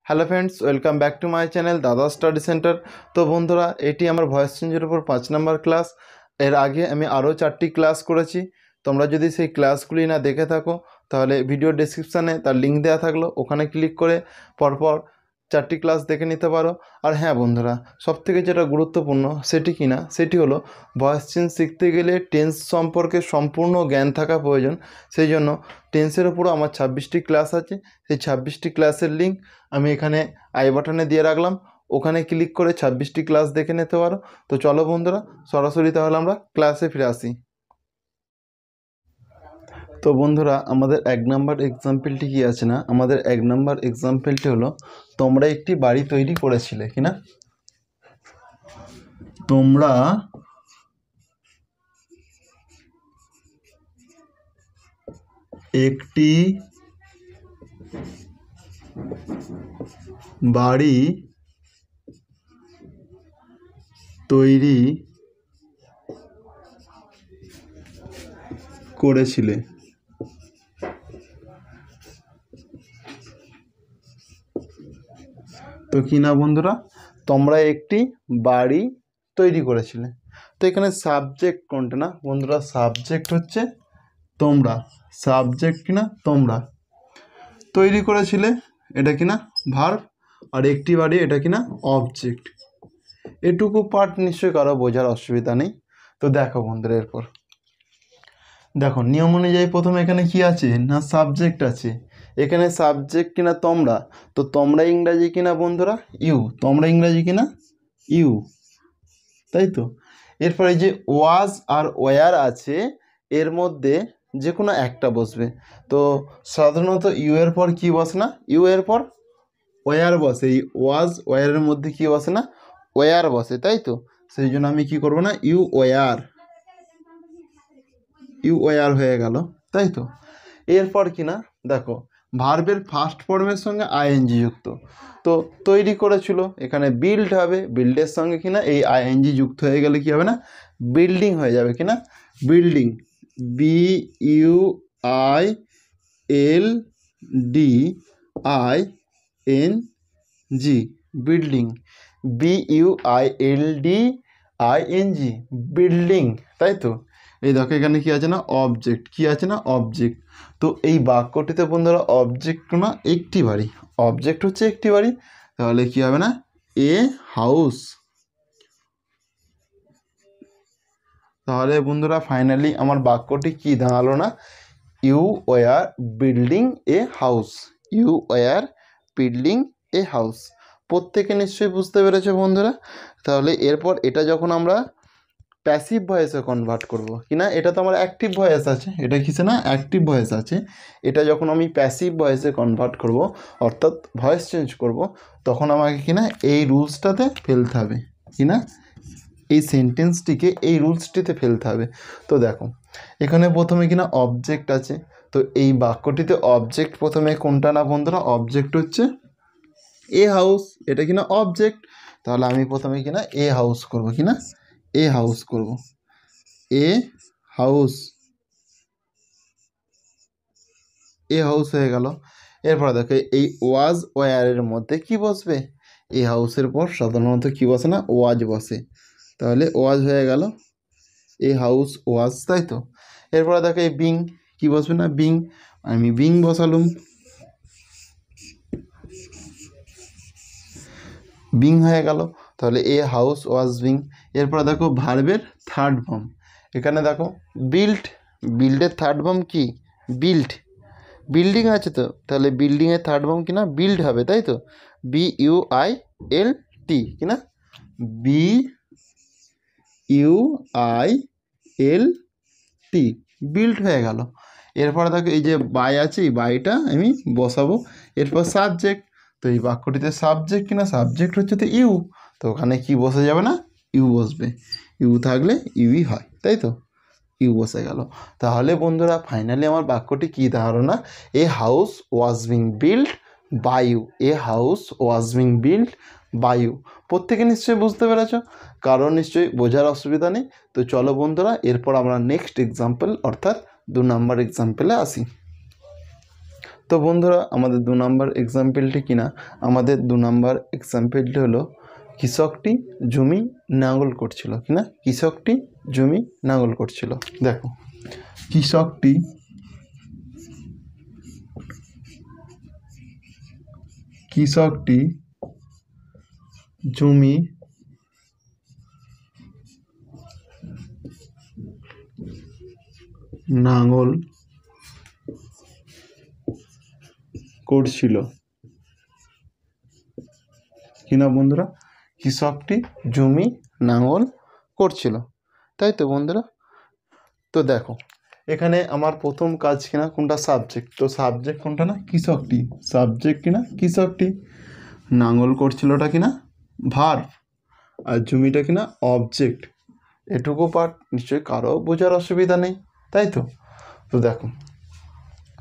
Hello friends, welcome back to my channel দাদা study centre. তো বন্ধুরা, এটি আমার ভয়েস চেঞ্জের উপর 5 নম্বর ক্লাস। এর আগে আমি আরও 4টি ক্লাস করেছি। তোমরা যদি সেই ক্লাসগুলি না দেখে থাকো তাহলে ভিডিও ডেসক্রিপশানে তার লিঙ্ক দেওয়া থাকলো, ওখানে ক্লিক করে পরপর 4টি ক্লাস দেখে নিতে পারো। আর হ্যাঁ বন্ধুরা, সবথেকে যেটা গুরুত্বপূর্ণ সেটি হলো ভয়েস চেঞ্জ শিখতে গেলে টেন্স সম্পর্কে সম্পূর্ণ জ্ঞান থাকা প্রয়োজন। সেই জন্য টেন্সের উপরও আমার 26টি ক্লাস আছে। সেই 26টি ক্লাসের লিঙ্ক আমি এখানে আই বাটনে দিয়ে রাখলাম, ওখানে ক্লিক করে 26টি ক্লাস দেখে নিতে পারো। তো চলো বন্ধুরা, সরাসরি তাহলে আমরা ক্লাসে ফিরে আসি। তো বন্ধুরা, আমাদের 1 নম্বর এক্সাম্পলটি কি আছে না, আমাদের 1 নম্বর এক্সাম্পলটি হলো তোমরা একটি বাড়ি তৈরি করেছিলে কিনা, তোমরা একটি বাড়ি তৈরি করেছিলে। তো কি না বন্ধুরা, তোমরা একটি বাড়ি তৈরি করেছিলে। তো এখানে সাবজেক্ট কোনটা না বন্ধুরা, সাবজেক্ট হচ্ছে তোমরা। সাবজেক্ট কিনা তোমরা তৈরি করেছিলে, এটা কিনা ভার্ব। আর একটি বাড়ি, এটা কিনা অবজেক্ট। এটুকু পার্ট নিশ্চয়ই কারো বোঝার অসুবিধা নেই। তো দেখো বন্ধুরা, এরপর দেখো নিয়ম অনুযায়ী প্রথমে এখানে কি আছে না, সাবজেক্ট আছে। এখানে সাবজেক্ট কিনা তোমরা, তো তোমরা ইংরাজি কিনা বন্ধুরা ইউ, তোমরা ইংরাজি কিনা ইউ, তাই তো। এরপরে যে ওয়াজ আর ওয়ার আছে, এর মধ্যে যে কোনো একটা বসবে। তো সাধারণত ইউ এর পর কি বসে না, ইউ এর পর ওয়ার বসে। এই ওয়াজ ওয়ারের মধ্যে কি বসে না, ওয়ার বসে, তাই তো। সেই জন্য আমি কি করব না, ইউ ওয়ার হয়ে গেল, তাই তো। এরপর কি না দেখো, ভার্বের ফার্স্ট ফর্মের সঙ্গে আইএনজি যুক্ত। তো তৈরি করেছিল, এখানে বিল্ড হবে, বিল্ডের সঙ্গে কিনা এই আইএনজি যুক্ত হয়ে গেলে কি হবে না, বিল্ডিং হয়ে যাবে কিনা, building, BUILDING, building, BUILDING, building, তাই তো। এই দেখো এখানে কি আছে না, অবজেক্ট, কি আছে না, অবজেক্ট। তো এই বাক্যটিতে বন্ধুরা অবজেক্ট না একটি বাড়ি, অবজেক্ট হচ্ছে একটি বাড়ি, তাহলে কি হবে না, এ হাউস। তাহলে বন্ধুরা ফাইনালি আমার বাক্যটি কি দাঁড়ালো না, you were building a house, you were building a house. প্রত্যেকে নিশ্চয়ই বুঝতে পেরেছে বন্ধুরা। তাহলে এরপর এটা যখন আমরা প্যাসিভ ভয়েসে কনভার্ট করব কিনা, এটা তো আমার অ্যাক্টিভ ভয়েস আছে, এটা কিসে না অ্যাক্টিভ ভয়েস আছে। এটা যখন আমি প্যাসিভ ভয়েসে কনভার্ট করব, অর্থাৎ ভয়েস চেঞ্জ করব, তখন আমাকে কিনা এই রুলসটাতে ফেলতে হবে কিনা, এই সেন্টেন্সটিকে এই রুলসটিতে ফেলতে হবে। তো দেখো এখানে প্রথমে কিনা অবজেক্ট আছে। তো এই বাক্যটিতে অবজেক্ট প্রথমে কোনটা না বন্ধুরা, অবজেক্ট হচ্ছে এ হাউস, এটা কিনা অবজেক্ট। তাহলে আমি প্রথমে কিনা এ হাউস করব কিনা, এ হাউস করব, এ হাউস, এ হাউস হয়ে গেল। এরপরে দেখো এই ওয়াজ ওয়ারের মধ্যে কি বসবে, এ হাউসের পর সাধারণত কি বসে না, ওয়াজ বসে। তাহলে ওয়াজ হয়ে গেল, এ হাউস ওয়াজ, তাই তো। এরপরে দেখো এই বিং, কি বসবে না, বিং, আমি বিং বসালুম, বিং হয়ে গেল। তাহলে এ হাউস ওয়াজ বিং। এরপরে দেখো ভার্বের থার্ড ফর্ম, এখানে দেখো বিল্ড, বিল্ডের থার্ড ফর্ম কি, বিল্ড, বিল্ডিং আছে তো, তাহলে বিল্ডিংয়ের থার্ড ফর্ম কিনা বিল্ড হবে, তাই তো, BUILT কিনা, BUILT, বিল্ড হয়ে গেল। এরপরে দেখো এই যে বাই আছে, এই বাইটা আমি বসাবো। এরপর সাবজেক্ট, তো এই বাক্যটিতে সাবজেক্ট কিনা, সাবজেক্ট হচ্ছে তো ইউ, তো ওখানে কি বসে যাবে না, ইউ বসবে। ইউ থাকলে ইউই হয়, তাই তো, ইউ বসে গেল। তাহলে বন্ধুরা ফাইনালি আমার বাক্যটি কী দাঁড়ালো না, a house was being build by you, a house was being build by you. প্রত্যেকে নিশ্চয়ই বুঝতে পেরেছ, কারণ নিশ্চয়ই বোঝার অসুবিধা নেই। তো চলো বন্ধুরা, এরপর আমরা নেক্সট এক্সাম্পল অর্থাৎ 2 নম্বর এক্সাম্পলে আসি। তো বন্ধুরা আমাদের 2 নম্বর এক্সাম্পলটি কিনা, আমাদের 2 নম্বর এক্সাম্পলটি হলো কৃষকটি জমি নাঙ্গল করছিল কিনা, কৃষকটি জমি নাঙ্গল করছিল। দেখো কৃষকটি জমি নাঙ্গল করছিল কিনা বন্ধুরা, কৃষকটি জমি নাঙ্গল করছিল, তাই তো বন্ধুরা। তো দেখো এখানে আমার প্রথম কাজ কিনা কোনটা, সাবজেক্ট। তো সাবজেক্ট কোনটা না, কৃষকটি। সাবজেক্ট কিনা কৃষকটি, নাঙ্গল করছিলটা কিনা ভার্ব, আর জমিটা কিনা অবজেক্ট। এটুকু পার্ট নিশ্চয়ই কারো বোঝার অসুবিধা নেই, তাই তো। তো দেখো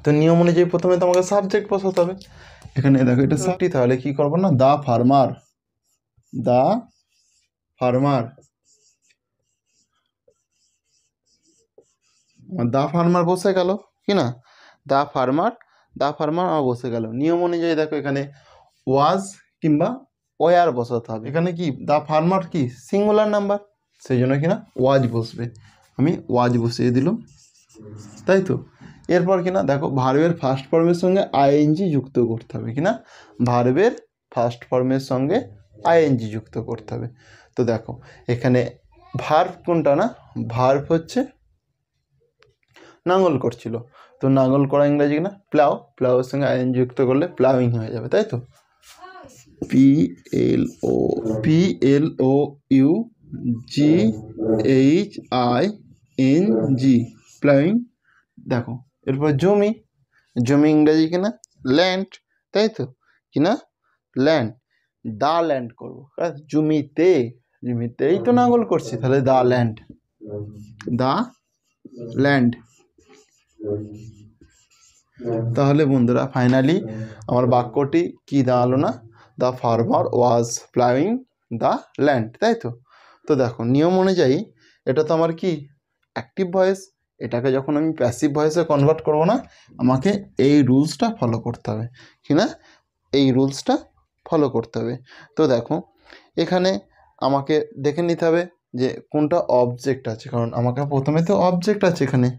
তো নিয়ম অনুযায়ী প্রথমে তোমাকে সাবজেক্ট বসাতে হবে। এখানে দেখো এটা সাবজেক্ট, তাহলে কি করবো না, দা ফার্মার, দা ফার্মার, দা ফার্মার বসে গেল কি না, দা ফার্মার, দা ফার্মার আমার বসে গেল। নিয়ম অনুযায়ী দেখো এখানে ওয়াজ কিংবা ওয়ার বসাতে হবে। এখানে কি দা ফার্মার কি সিঙ্গুলার নাম্বার, সেই জন্য কিনা ওয়াজ বসবে। আমি ওয়াজ বসিয়ে দিলাম, তাই তো। এরপর কিনা দেখো ভার্বের ফার্স্ট ফর্মের সঙ্গে আইএনজি যুক্ত করতে হবে কিনা, ভার্বের ফার্স্ট ফর্মের সঙ্গে আইএনজি যুক্ত করতে হবে। তো দেখো এখানে ভার্ব কোনটা না, ভার্ব হচ্ছে নাঙ্গল করছিল। তো নাঙ্গল করা ইংরেজি কিনা প্লাউ, প্লাউয়ের সঙ্গে আইএনজি যুক্ত করলে প্লাউইং হয়ে যাবে, তাই তো। PLOUGHING ploughing. দেখো এরপর জমি, জমি ইংরেজি কিনা ল্যান্ড, তাই তো কিনা ল্যান্ড, দা ল্যান্ড করবো, জমিতে, জমিতেই তো নাঙ্গল করছি, তাহলে দা ল্যান্ড, দা ল্যান্ড। তাহলে বন্ধুরা ফাইনালি আমার বাক্যটি কি দাঁড়ালো না, the farmer was ploughing the land, তাই তো। তো দেখো নিয়ম অনুযায়ী এটা তো আমার কি অ্যাক্টিভ ভয়েস, এটাকে যখন আমি প্যাসিভ ভয়েসে কনভার্ট করবো না, আমাকে এই রুলসটা ফলো করতে হবে কিনা, এই রুলসটা ফলো করতে হবে। তো দেখো এখানে আমাকে দেখে নিতে হবে যে কোনটা অবজেক্ট আছে, কারণ আমাকে প্রথমে তো অবজেক্ট আছে এখানে।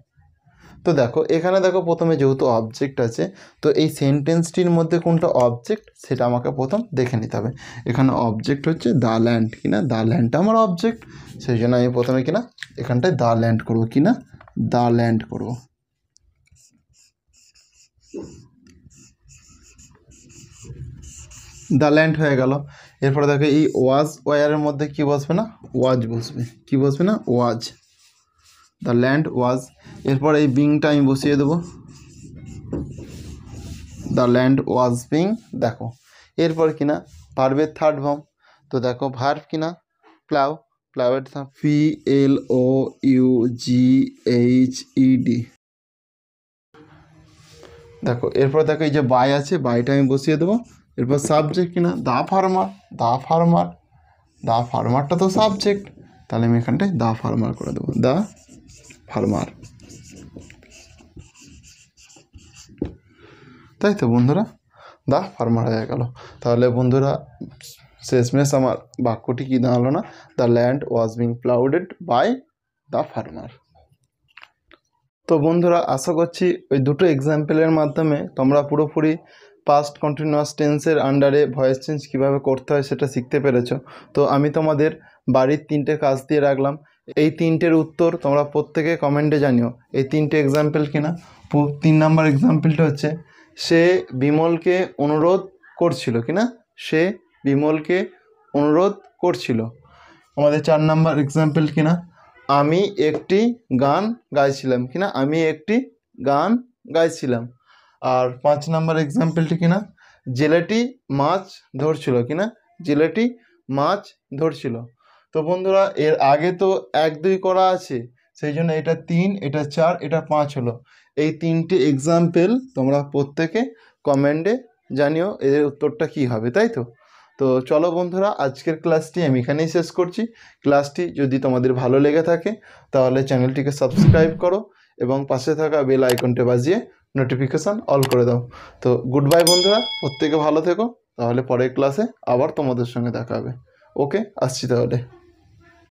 তো দেখো এখানে দেখো প্রথমে যেহেতু অবজেক্ট আছে, তো এই সেন্টেন্সটির মধ্যে কোনটা অবজেক্ট সেটা আমাকে প্রথম দেখে নিতে হবে। এখানে অবজেক্ট হচ্ছে দ্য ল্যান্ড কিনা, দ্য ল্যান্ডটা আমার অবজেক্ট, সেই জন্য আমি প্রথমে কিনা এখানটায় দ্য ল্যান্ড করবো কিনা, দ্য ল্যান্ড করবো। দ্য ল্যান্ড হয়ে গেল। এরপরে দেখো এই ওয়াজ ওয়ারের মধ্যে কি বসবে না, ওয়াজ বসবে, কি বসবে না, ওয়াজ, দ্য ল্যান্ড ওয়াজ। এরপর এই বিংটা আমি বসিয়ে দেবো, দ্য ল্যান্ড ওয়াজ বিং। দেখো এরপর কিনা ভার্বের থার্ড ফর্ম, তো দেখো ভার্ব কিনা প্লাউ, প্লাউয়ের PLOUGHED। দেখো এরপর দেখো এই যে বাই আছে, বাইটা আমি বসিয়ে দেবো। এরপর সাবজেক্ট কিনা দা ফার্মার, দা ফার্মার, দা ফার্মারটা তো সাবজেক্ট, তাহলে আমি এখানটায় দা ফার্মার করে দেবো, দা ফার্মার, তাই তো বন্ধুরা, দা ফার্মার হয়ে গেল। তাহলে বন্ধুরা শেষমেশ আমার বাক্যটি কী দাঁড়ালো না, the land was being ploughed by the farmer. তো বন্ধুরা আশা করছি ওই দুটো এক্সাম্পলের মাধ্যমে তোমরা পুরোপুরি পাস্ট কন্টিনিউয়াস টেন্সের আন্ডারে ভয়েস চেঞ্জ কীভাবে করতে হয় সেটা শিখতে পেরেছো। তো আমি তোমাদের বাড়ির 3টে কাজ দিয়ে রাখলাম, এই 3টের উত্তর তোমরা প্রত্যেকে কমেন্টে জানিও। এই 3টে এক্সাম্পল কিনা, 3 নম্বর এক্সাম্পলটা হচ্ছে সে বিমলকে অনুরোধ করছিল কিনা, সে বিমলকে অনুরোধ করছিল। আমাদের 4 নম্বর এক্সাম্পল কিনা, আমি একটি গান গাইছিলাম কিনা, আমি একটি গান গাইছিলাম। আর 5 নম্বর এক্সাম্পলটি কিনা, জেলেটি মাছ ধরছিল কিনা, জেলেটি মাছ ধরছিল। তো বন্ধুরা এর আগে তো 1 2 করা আছে, সেই জন্য এটা 3, এটা 4, এটা 5 হলো। এই 3টে এক্সাম্পল তোমরা প্রত্যেকে কমেন্টে জানিও এদের উত্তরটা কী হবে, তাই তো। তো চলো বন্ধুরা আজকের ক্লাসটি আমি এখানেই শেষ করছি। ক্লাসটি যদি তোমাদের ভালো লেগে থাকে তাহলে চ্যানেলটিকে সাবস্ক্রাইব করো এবং পাশে থাকা বেল আইকনটা বাজিয়ে নোটিফিকেশান অল করে দাও। তো গুড বাই বন্ধুরা, প্রত্যেকে ভালো থেকো, তাহলে পরের ক্লাসে আবার তোমাদের সঙ্গে দেখা হবে। ওকে, আসছি তাহলে।